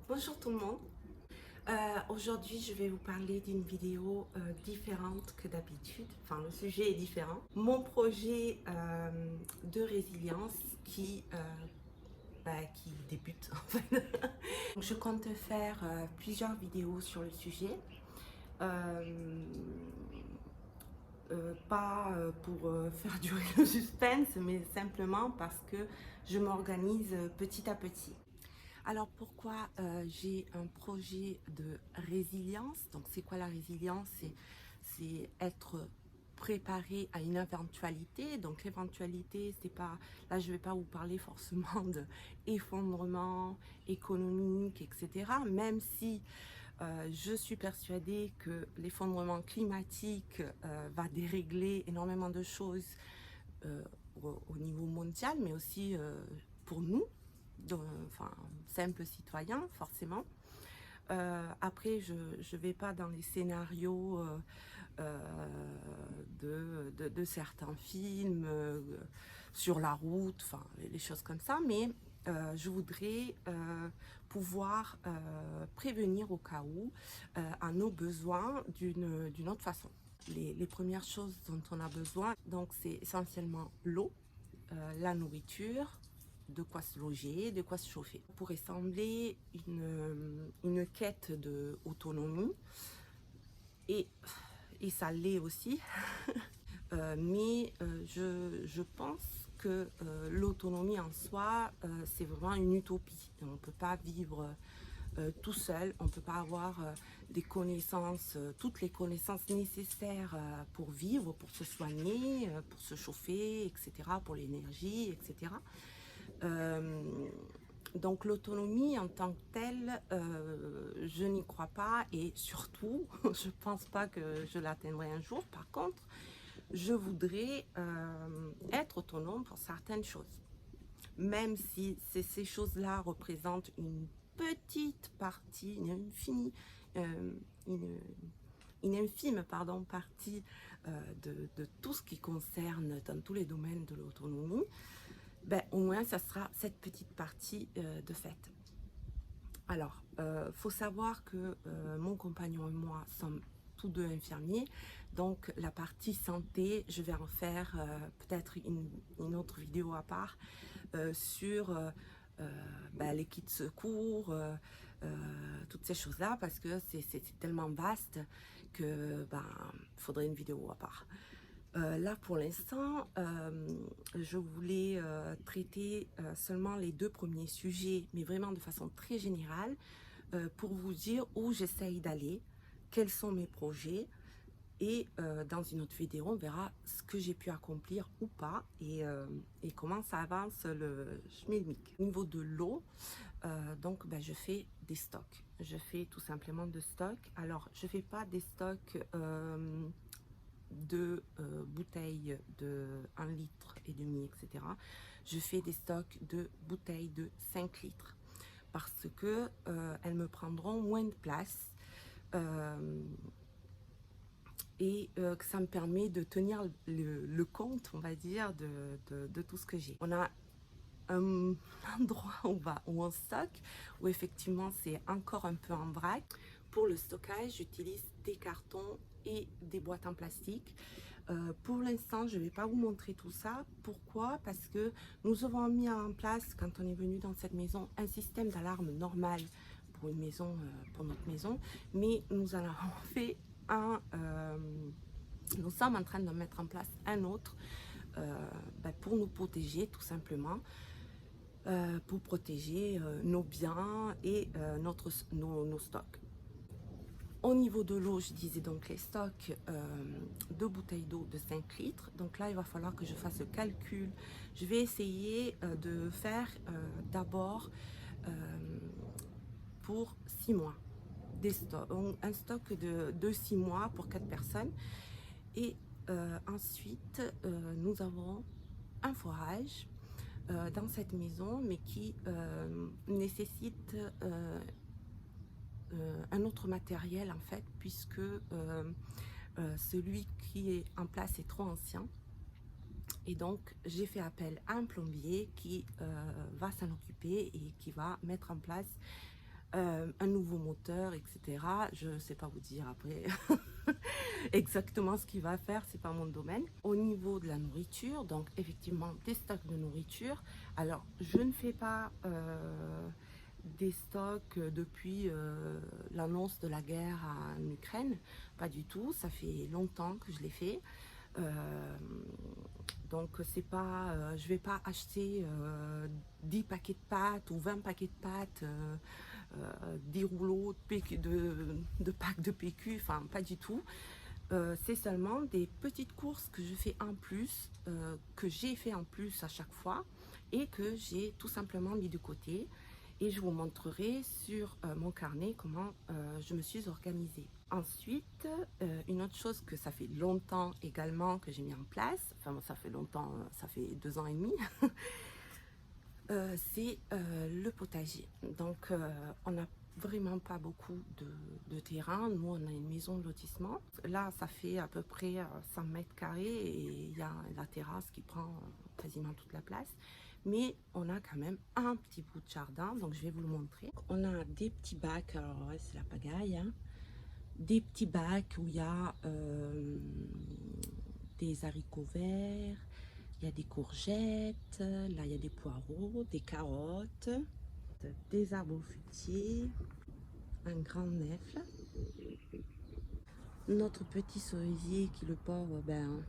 Bonjour tout le monde. Aujourd'hui, je vais vous parler d'une vidéo différente que d'habitude. Enfin, le sujet est différent. Mon projet de résilience qui débute en fait. Je compte faire plusieurs vidéos sur le sujet. Euh, pas pour faire durer le suspense, mais simplement parce que je m'organise petit à petit. Alors pourquoi j'ai un projet de résilience? Donc c'est quoi la résilience? C'est être préparé à une éventualité. Donc l'éventualité, c'est pas, là je vais pas vous parler forcément d'effondrement économique, etc. Même si je suis persuadée que l'effondrement climatique va dérégler énormément de choses euh, au niveau mondial, mais aussi pour nous, enfin, simples citoyens, forcément. Après, je ne vais pas dans les scénarios de certains films sur la route, enfin, les choses comme ça, mais je voudrais pouvoir prévenir au cas où à nos besoins d'une autre façon. Les premières choses dont on a besoin, donc c'est essentiellement l'eau, la nourriture, de quoi se loger, de quoi se chauffer. Ça pourrait sembler une quête d'autonomie, et, et ça l'est aussi, mais je pense que l'autonomie en soi, c'est vraiment une utopie. On ne peut pas vivre tout seul, on ne peut pas avoir des connaissances, toutes les connaissances nécessaires pour vivre, pour se soigner, pour se chauffer, etc., pour l'énergie, etc. Euh, donc l'autonomie en tant que telle, je n'y crois pas et surtout, je ne pense pas que je l'atteindrai un jour. Par contre, je voudrais être autonome pour certaines choses. Même si ces choses-là représentent une petite partie, euh, une, une infime partie de tout ce qui concerne dans tous les domaines de l'autonomie, ben, au moins ça sera cette petite partie de fait. Alors, faut savoir que mon compagnon et moi sommes tous deux infirmiers, donc la partie santé, je vais en faire peut-être une autre vidéo à part sur ben, les kits de secours, toutes ces choses-là, parce que c'est tellement vaste que ben, faudrait une vidéo à part. Là, pour l'instant, je voulais traiter seulement les deux premiers sujets, mais vraiment de façon très générale, pour vous dire où j'essaye d'aller, quels sont mes projets, et dans une autre vidéo, on verra ce que j'ai pu accomplir ou pas, et comment ça avance le schmilblick. Au niveau de l'eau, donc ben, je fais des stocks. Je fais tout simplement de stocks. Alors, je ne fais pas des stocks de bouteilles de 1 litre et demi, etc. Je fais des stocks de bouteilles de 5 litres parce que elles me prendront moins de place et que ça me permet de tenir le compte, on va dire, de tout ce que j'ai. On a un endroit où on stocke, où effectivement c'est encore un peu en vrac. Pour le stockage, j'utilise des cartons et des boîtes en plastique. Pour l'instant, je ne vais pas vous montrer tout ça. Pourquoi? Parce que nous avons mis en place, quand on est venu dans cette maison, un système d'alarme normal pour une maison, pour notre maison, mais nous en avons fait un. Nous sommes en train de mettre en place un autre pour nous protéger tout simplement. Pour protéger nos biens et nos stocks. Au niveau de l'eau, je disais donc les stocks de bouteilles d'eau de 5 litres. Donc là, il va falloir que je fasse le calcul. Je vais essayer de faire d'abord pour 6 mois. Un stock de 6 mois pour 4 personnes. Et ensuite, nous avons un forage dans cette maison, mais qui nécessite un autre matériel en fait, puisque celui qui est en place est trop ancien. Et donc j'ai fait appel à un plombier qui va s'en occuper et qui va mettre en place un nouveau moteur, etc. Je ne sais pas vous dire après exactement ce qu'il va faire, c'est pas mon domaine. Au niveau de la nourriture, donc effectivement des stocks de nourriture. Alors je ne fais pas des stocks depuis l'annonce de la guerre en Ukraine, pas du tout, ça fait longtemps que je l'ai fait. Donc c'est pas, je vais pas acheter 10 paquets de pâtes ou 20 paquets de pâtes, 10 rouleaux de packs de PQ, enfin pas du tout. C'est seulement des petites courses que je fais en plus, que j'ai fait en plus à chaque fois et que j'ai tout simplement mis de côté. Et je vous montrerai sur mon carnet comment je me suis organisée. Ensuite, une autre chose que ça fait longtemps également que j'ai mis en place, enfin ça fait longtemps, ça fait 2 ans et demi, c'est le potager. Donc on n'a vraiment pas beaucoup de terrain. Nous on a une maison de lotissement. Là ça fait à peu près 100 mètres carrés et il y a la terrasse qui prend quasiment toute la place. Mais on a quand même un petit bout de jardin, donc je vais vous le montrer. On a des petits bacs, alors ouais, c'est la pagaille, hein. Des petits bacs où il y a des haricots verts, il y a des courgettes, là il y a des poireaux, des carottes, des arbres fruitiers, un grand nèfle. Notre petit cerisier qui, le pauvre, ben,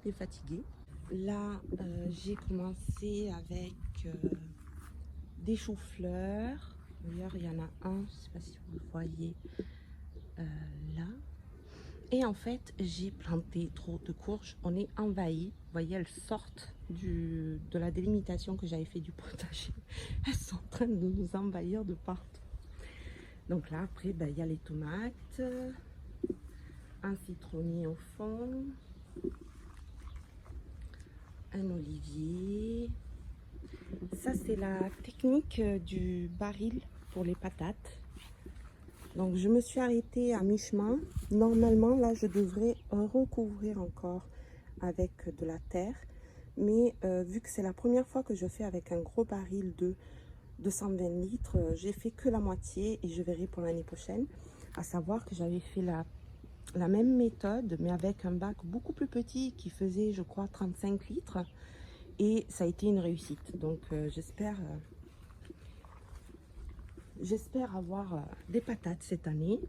est fatigué. Là, j'ai commencé avec des choux-fleurs. D'ailleurs, il y en a un, je ne sais pas si vous le voyez là. Et en fait, j'ai planté trop de courges. On est envahi. Vous voyez, elles sortent de la délimitation que j'avais fait du potager. Elles sont en train de nous envahir de partout. Donc là, après, ben, il y a les tomates, un citronnier au fond, un olivier. Ça, c'est la technique du baril pour les patates. Donc, je me suis arrêtée à mi-chemin. Normalement, là, je devrais recouvrir encore avec de la terre. Mais vu que c'est la première fois que je fais avec un gros baril de 220 litres, j'ai fait que la moitié et je verrai pour l'année prochaine. À savoir que j'avais fait la même méthode, mais avec un bac beaucoup plus petit qui faisait, je crois, 35 litres. Et ça a été une réussite. Donc, j'espère avoir des patates cette année.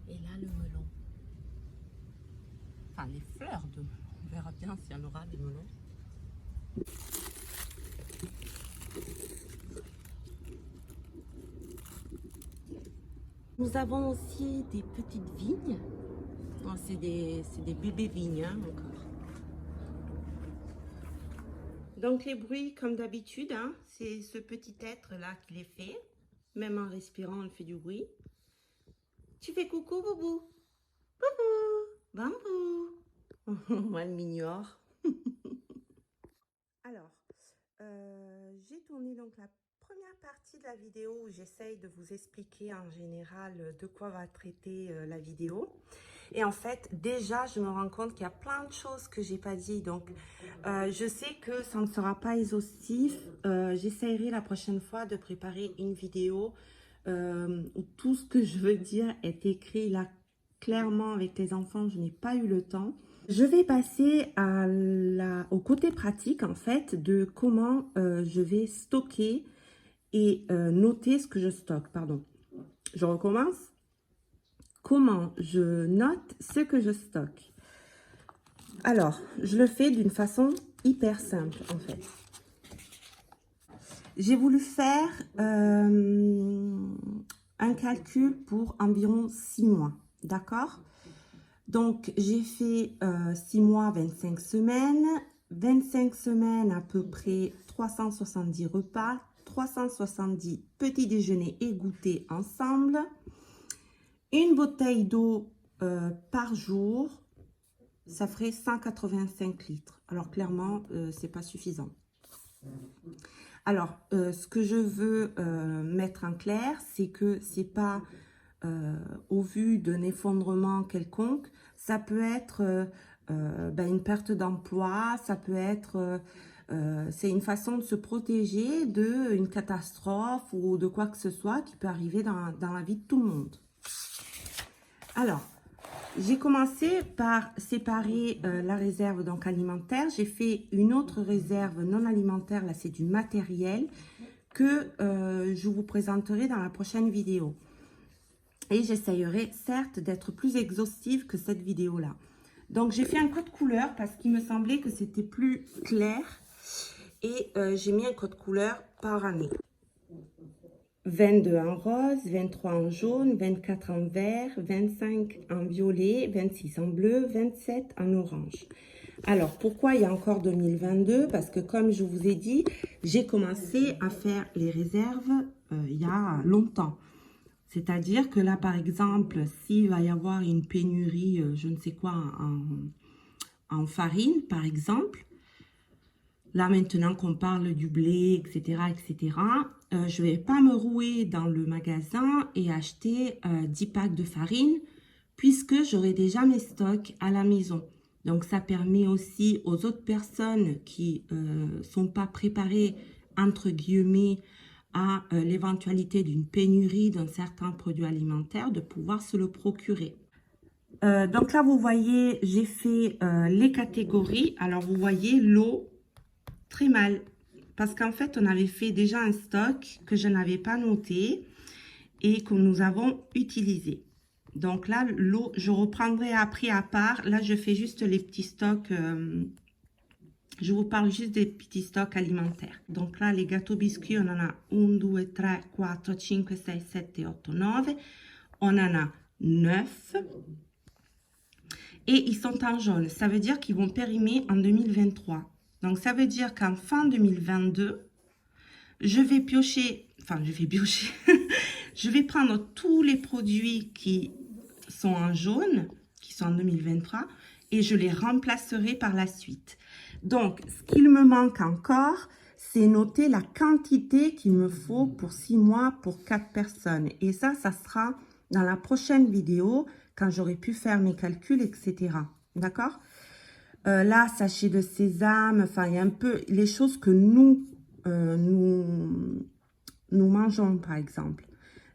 Et là, le melon. Enfin, les fleurs de melon. On verra bien s'il y en aura des melons. Nous avons aussi des petites vignes. Oh, c'est des bébés vignes, hein, encore. Donc les bruits, comme d'habitude, hein, c'est ce petit être-là qui les fait. Même en respirant, elle fait du bruit. Tu fais coucou, Boubou. Boubou, bambou. Moi, elle m'ignore. Alors, j'ai tourné donc la première partie de la vidéo où j'essaye de vous expliquer en général de quoi va traiter la vidéo. Et en fait, déjà, je me rends compte qu'il y a plein de choses que j'ai pas dit. Donc, je sais que ça ne sera pas exhaustif. J'essaierai la prochaine fois de préparer une vidéo où tout ce que je veux dire est écrit là clairement avec les enfants. Je n'ai pas eu le temps. Je vais passer au côté pratique en fait de comment je vais stocker et noter ce que je stocke. Pardon. Je recommence. Comment je note ce que je stocke. Alors, je le fais d'une façon hyper simple en fait. J'ai voulu faire un calcul pour environ 6 mois, d'accord? Donc, j'ai fait 6 mois, 25 semaines. 25 semaines, à peu près 370 repas, 370 petits déjeuners et goûters ensemble. Une bouteille d'eau par jour, ça ferait 185 litres. Alors clairement, c'est pas suffisant. Alors, ce que je veux mettre en clair, c'est que c'est pas au vu d'un effondrement quelconque, ça peut être une perte d'emploi, ça peut être, c'est une façon de se protéger d'une catastrophe ou de quoi que ce soit qui peut arriver dans la vie de tout le monde. Alors, j'ai commencé par séparer la réserve donc alimentaire. J'ai fait une autre réserve non alimentaire, là c'est du matériel, que je vous présenterai dans la prochaine vidéo. Et j'essayerai certes d'être plus exhaustive que cette vidéo-là. Donc j'ai fait un code couleur parce qu'il me semblait que c'était plus clair. Et j'ai mis un code couleur par année. 22 en rose, 23 en jaune, 24 en vert, 25 en violet, 26 en bleu, 27 en orange. Alors, pourquoi il y a encore 2022? Parce que comme je vous ai dit, j'ai commencé à faire les réserves il y a longtemps. C'est-à-dire que là, par exemple, s'il va y avoir une pénurie, je ne sais quoi, en farine, par exemple, là, maintenant qu'on parle du blé, etc., je ne vais pas me rouer dans le magasin et acheter 10 packs de farine puisque j'aurai déjà mes stocks à la maison. Donc, ça permet aussi aux autres personnes qui ne sont pas préparées, entre guillemets, à l'éventualité d'une pénurie d'un certain produit alimentaire de pouvoir se le procurer. Donc là, vous voyez, j'ai fait les catégories. Alors, vous voyez l'eau, très mal. Parce qu'en fait, on avait fait déjà un stock que je n'avais pas noté et que nous avons utilisé. Donc là, l'eau, je reprendrai après à part. Là, je fais juste les petits stocks. Je vous parle juste des petits stocks alimentaires. Donc là, les gâteaux biscuits, on en a 1, 2, 3, 4, 5, 6, 7, 8, 9. On en a 9. Et ils sont en jaune. Ça veut dire qu'ils vont périmer en 2023. Donc, ça veut dire qu'en fin 2022, je vais piocher, je vais prendre tous les produits qui sont en jaune, qui sont en 2023, et je les remplacerai par la suite. Donc, ce qu'il me manque encore, c'est noter la quantité qu'il me faut pour 6 mois pour 4 personnes. Et ça sera dans la prochaine vidéo, quand j'aurai pu faire mes calculs, etc. D'accord ? Là, sachet de sésame, enfin, il y a un peu les choses que nous mangeons, par exemple.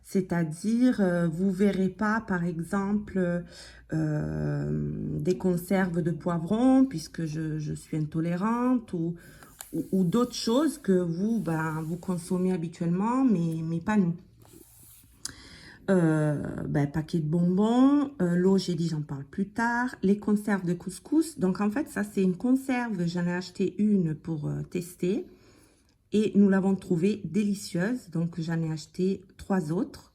C'est-à-dire, vous verrez pas, par exemple, des conserves de poivrons, puisque je suis intolérante, ou d'autres choses que vous, vous consommez habituellement, mais pas nous. Paquet de bonbons, l'eau, j'ai dit, j'en parle plus tard. Les conserves de couscous, donc en fait, ça c'est une conserve, j'en ai acheté une pour tester. Et nous l'avons trouvée délicieuse, donc j'en ai acheté 3 autres.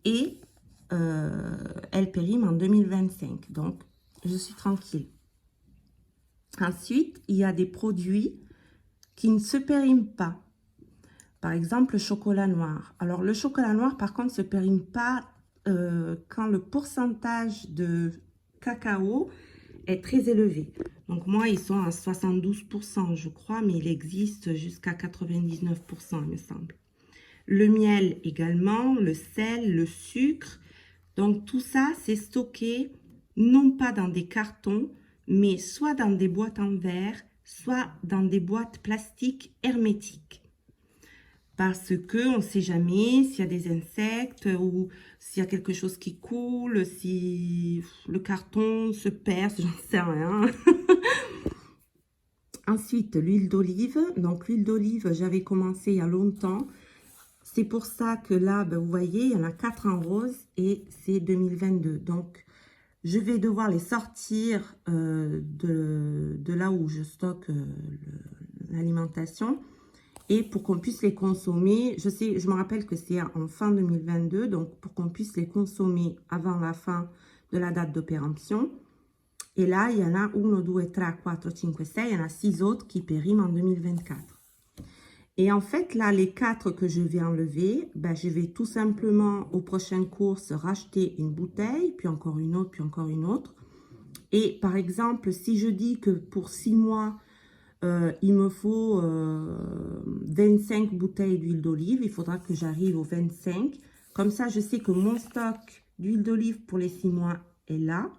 Et elle périme en 2025, donc je suis tranquille. Ensuite, il y a des produits qui ne se périment pas. Par exemple, le chocolat noir. Alors, le chocolat noir, par contre, ne se périme pas quand le pourcentage de cacao est très élevé. Donc, moi, ils sont à 72%, je crois, mais il existe jusqu'à 99%, il me semble. Le miel également, le sel, le sucre. Donc, tout ça, c'est stocké non pas dans des cartons, mais soit dans des boîtes en verre, soit dans des boîtes plastiques hermétiques. Parce qu'on ne sait jamais s'il y a des insectes ou s'il y a quelque chose qui coule, si le carton se perce, j'en sais rien. Ensuite, l'huile d'olive. Donc, l'huile d'olive, j'avais commencé il y a longtemps. C'est pour ça que là, vous voyez, il y en a 4 en rose et c'est 2022. Donc, je vais devoir les sortir de là où je stocke l'alimentation. Et pour qu'on puisse les consommer, je me rappelle que c'est en fin 2022, donc pour qu'on puisse les consommer avant la fin de la date de péremption. Et là, il y en a 1, 2, 3, 4, 5, 6, il y en a 6 autres qui périment en 2024. Et en fait, là, les 4 que je vais enlever, ben, je vais tout simplement, aux prochaines courses, racheter une bouteille, puis encore une autre, puis encore une autre. Et par exemple, si je dis que pour 6 mois, il me faut 25 bouteilles d'huile d'olive, il faudra que j'arrive aux 25. Comme ça, je sais que mon stock d'huile d'olive pour les 6 mois est là.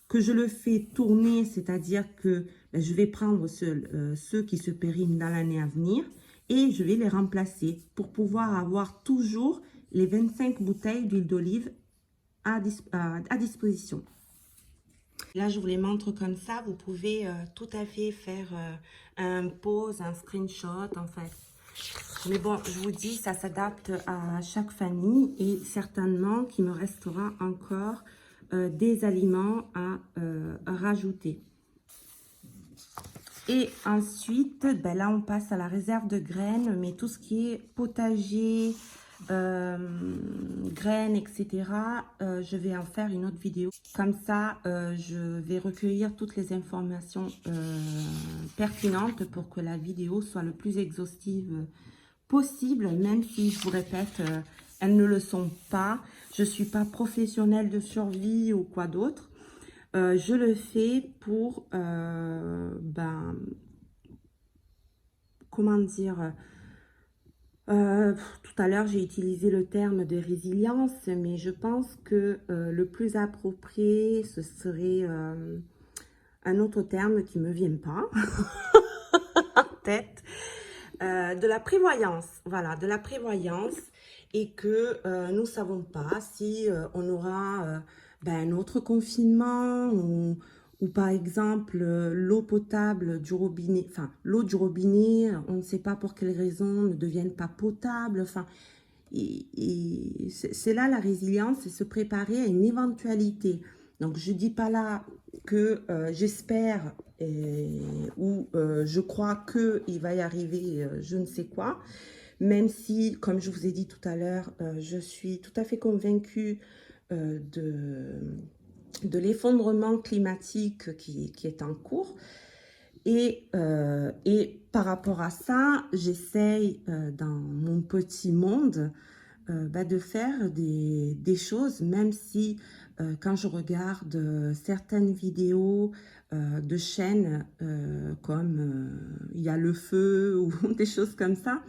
Que je le fais tourner, c'est-à-dire que ben, je vais prendre ceux qui se périment dans l'année à venir et je vais les remplacer pour pouvoir avoir toujours les 25 bouteilles d'huile d'olive à disposition. Là, je vous les montre comme ça. Vous pouvez tout à fait faire un pause, un screenshot en fait. Mais bon, je vous dis, ça s'adapte à chaque famille et certainement qu'il me restera encore des aliments à rajouter. Et ensuite, ben là, on passe à la réserve de graines, mais tout ce qui est potager, graines, etc., je vais en faire une autre vidéo. Comme ça, je vais recueillir toutes les informations pertinentes pour que la vidéo soit le plus exhaustive possible, même si, je vous répète, elles ne le sont pas. Je ne suis pas professionnelle de survie ou quoi d'autre. Je le fais pour, comment dire, tout à l'heure j'ai utilisé le terme de résilience, mais je pense que le plus approprié, ce serait un autre terme qui ne me vient pas en tête, de la prévoyance, voilà, de la prévoyance, et que nous ne savons pas si on aura un autre confinement ou par exemple l'eau potable du robinet, enfin l'eau du robinet, on ne sait pas pour quelles raisons ne devienne pas potable, enfin c'est là la résilience, c'est se préparer à une éventualité. Donc je dis pas là que j'espère ou je crois qu'il va y arriver je ne sais quoi, même si, comme je vous ai dit tout à l'heure, je suis tout à fait convaincue de l'effondrement climatique qui est en cours. Et par rapport à ça, j'essaye dans mon petit monde de faire des choses, même si quand je regarde certaines vidéos de chaînes comme il y a le feu ou des choses comme ça,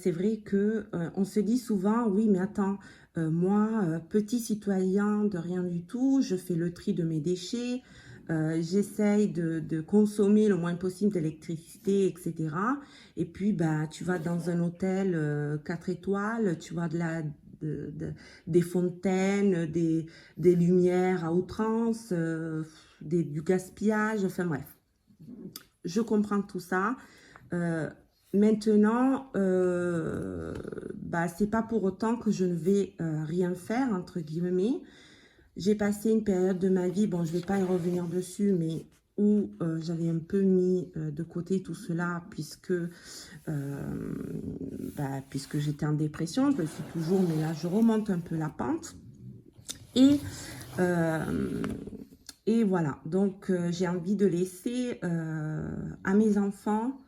c'est vrai que on se dit souvent, oui mais attends, moi petit citoyen de rien du tout, je fais le tri de mes déchets, j'essaye de consommer le moins possible d'électricité, etc. Et puis tu vas dans un hôtel 4 étoiles, tu vois des fontaines, des lumières à outrance, du gaspillage, enfin bref. Je comprends tout ça. Maintenant, c'est pas pour autant que je ne vais rien faire, entre guillemets. J'ai passé une période de ma vie, bon, je vais pas y revenir dessus, mais où j'avais un peu mis de côté tout cela, puisque j'étais en dépression, je le suis toujours, mais là, je remonte un peu la pente. Et voilà, donc j'ai envie de laisser à mes enfants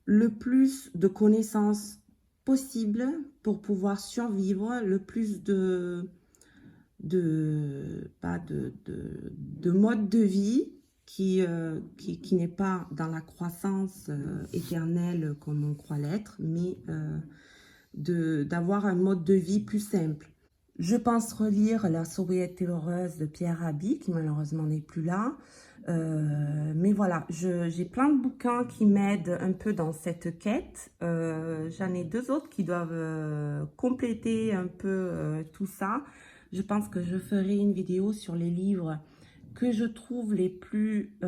le plus de connaissances possible pour pouvoir survivre, le plus de mode de vie qui n'est pas dans la croissance éternelle comme on croit l'être, mais d'avoir un mode de vie plus simple. Je pense relire La sobriété heureuse de Pierre Rabhi, qui malheureusement n'est plus là. Mais voilà, j'ai plein de bouquins qui m'aident un peu dans cette quête. J'en ai 2 autres qui doivent compléter un peu tout ça. Je pense que je ferai une vidéo sur les livres que je trouve les plus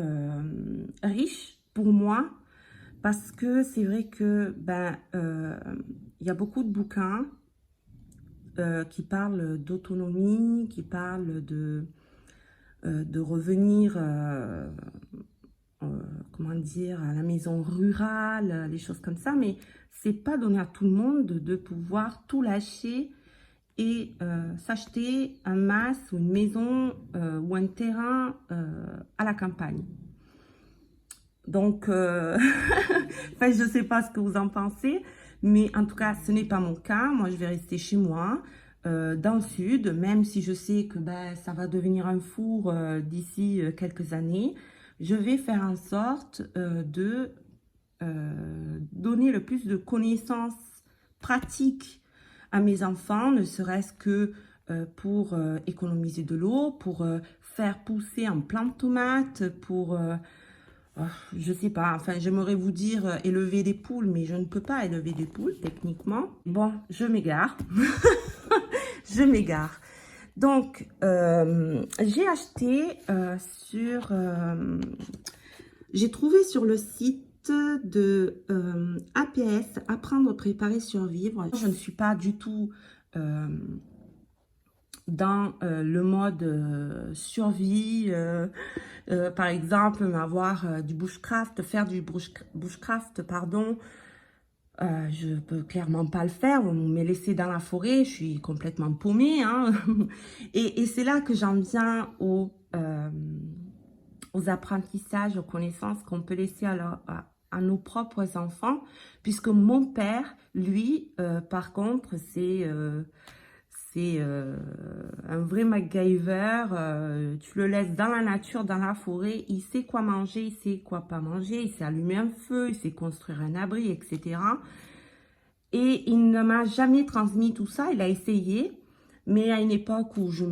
riches pour moi. Parce que c'est vrai que y a beaucoup de bouquins qui parlent d'autonomie, qui parlent de revenir, comment dire, à la maison rurale, les choses comme ça, mais c'est pas donné à tout le monde de pouvoir tout lâcher et s'acheter un mas ou une maison ou un terrain à la campagne. Donc, enfin, je ne sais pas ce que vous en pensez, mais en tout cas, ce n'est pas mon cas. Moi, je vais rester chez moi, dans le sud, même si je sais que ben, ça va devenir un four d'ici quelques années. Je vais faire en sorte de donner le plus de connaissances pratiques à mes enfants, ne serait-ce que pour économiser de l'eau, pour faire pousser un plant de tomate, pour, je sais pas, enfin j'aimerais vous dire élever des poules, mais je ne peux pas élever des poules techniquement. Bon, je m'égare, je m'égare. Donc, j'ai acheté j'ai trouvé sur le site de APS, Apprendre, Préparer, Survivre. Je ne suis pas du tout dans le mode survie, par exemple, avoir du bushcraft, faire du bushcraft, pardon. Je peux clairement pas le faire, on me laissé dans la forêt, je suis complètement paumée, hein. Et c'est là que j'en viens aux apprentissages, aux connaissanmes qu'on peut laisser à nos propres enfants, puisque mon père, lui, par contre, c'est un vrai MacGyver. Tu le laisses dans la nature, dans la forêt, il sait quoi manger, il sait quoi pas manger, il sait allumer un feu, il sait construire un abri, etc. Et il ne m'a jamais transmis tout ça, il a essayé, mais à une époque où je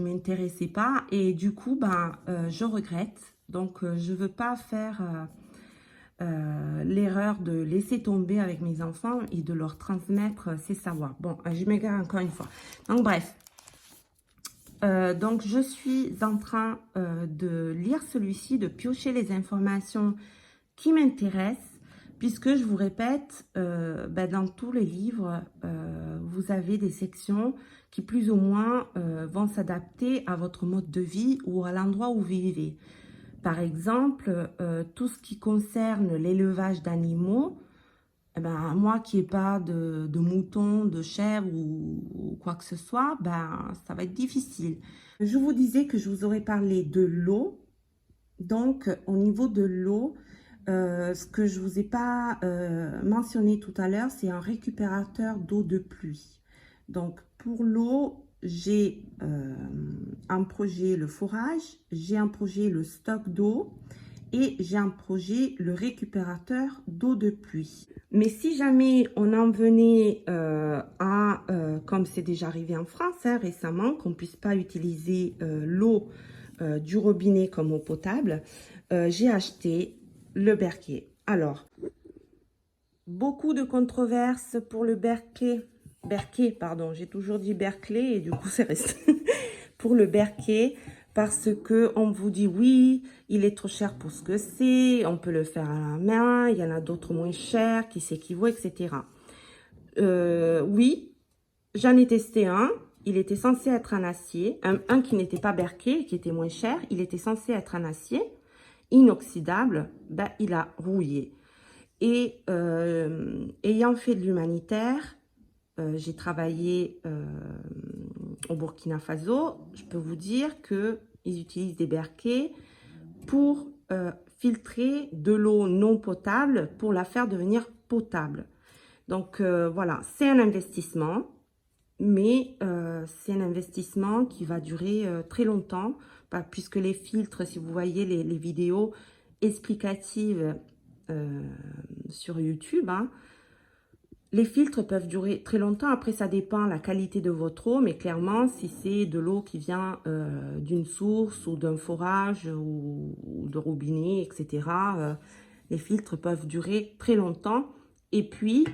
m'intéressais pas, et du coup, ben, je regrette. Donc, je veux pas faire l'erreur de laisser tomber avec mes enfants et de leur transmettre ces savoirs. Bon, je m'égare encore une fois. Donc, bref. Donc, je suis en train de lire celui-ci, de piocher les informations qui m'intéressent, puisque je vous répète, ben, dans tous les livres, vous avez des sections qui plus ou moins vont s'adapter à votre mode de vie ou à l'endroit où vous vivez. Par exemple, tout ce qui concerne l'élevage d'animaux, eh ben, moi qui n'ai pas de moutons, de chèvres ou quoi que ce soit, ben, ça va être difficile. Je vous disais que je vous aurais parlé de l'eau. Donc, au niveau de l'eau, ce que je ne vous ai pas mentionné tout à l'heure, c'est un récupérateur d'eau de pluie. Donc, pour l'eau, j'ai un projet le forage, j'ai un projet le stock d'eau et j'ai un projet le récupérateur d'eau de pluie. Mais si jamais on en venait comme c'est déjà arrivé en France hein, récemment, qu'on ne puisse pas utiliser l'eau du robinet comme eau potable, j'ai acheté le Berquet. Alors, beaucoup de controverses pour le Berquet, pardon, j'ai toujours dit Berkeley et du coup c'est resté pour le Berquet parce que on vous dit oui, il est trop cher pour ce que c'est, on peut le faire à la main, il y en a d'autres moins chers qui s'équivaut, etc. Oui, j'en ai testé un. Il était censé être en acier, un qui n'était pas Berquet, qui était moins cher. Il était censé être en acier, inoxydable. Ben, il a rouillé. Et ayant fait de l'humanitaire, j'ai travaillé au Burkina Faso. Je peux vous dire qu'ils utilisent des Berquets pour filtrer de l'eau non potable pour la faire devenir potable. Donc voilà, c'est un investissement. Mais c'est un investissement qui va durer très longtemps, puisque les filtres, si vous voyez les vidéos explicatives sur YouTube, hein, les filtres peuvent durer très longtemps. Après, ça dépend de la qualité de votre eau, mais clairement, si c'est de l'eau qui vient d'une source ou d'un forage ou de robinet, etc., les filtres peuvent durer très longtemps. Et puis,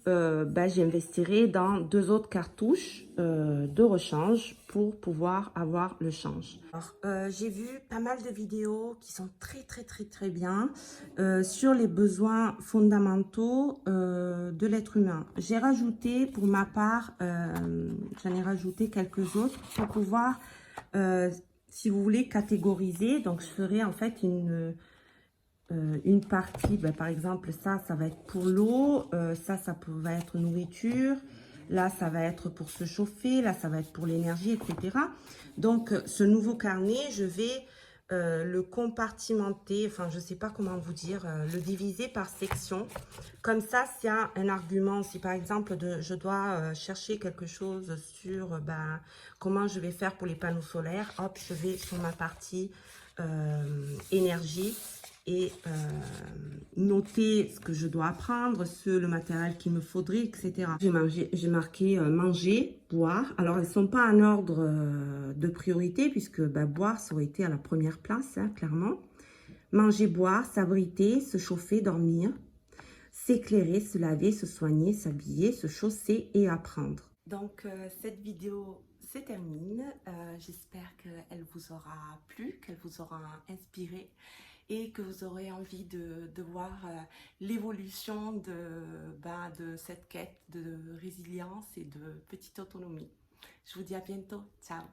ben, j'investirai dans 2 autres cartouches de rechange pour pouvoir avoir le change. J'ai vu pas mal de vidéos qui sont très bien sur les besoins fondamentaux de l'être humain. J'ai rajouté pour ma part, j'en ai rajouté quelques autres pour pouvoir, si vous voulez, catégoriser. Donc je ferai en fait une partie, ben, par exemple, ça va être pour l'eau, ça va être nourriture, là, ça va être pour se chauffer, là, ça va être pour l'énergie, etc. Donc, ce nouveau carnet, je vais le compartimenter, enfin je sais pas comment vous dire, le diviser par section. Comme ça, s'il y a un argument, si par exemple je dois chercher quelque chose sur comment je vais faire pour les panneaux solaires, hop, je vais sur ma partie énergie et noter ce que je dois apprendre, le matériel qu'il me faudrait, etc. J'ai marqué manger, boire. Alors, elles ne sont pas en ordre de priorité, puisque boire, ça aurait été à la première place, hein, clairement. Manger, boire, s'abriter, se chauffer, dormir, s'éclairer, se laver, se soigner, s'habiller, se chausser et apprendre. Donc, cette vidéo se termine. J'espère qu'elle vous aura plu, qu'elle vous aura inspiré et que vous aurez envie de voir l'évolution de cette quête de résilience et de petite autonomie. Je vous dis à bientôt. Ciao!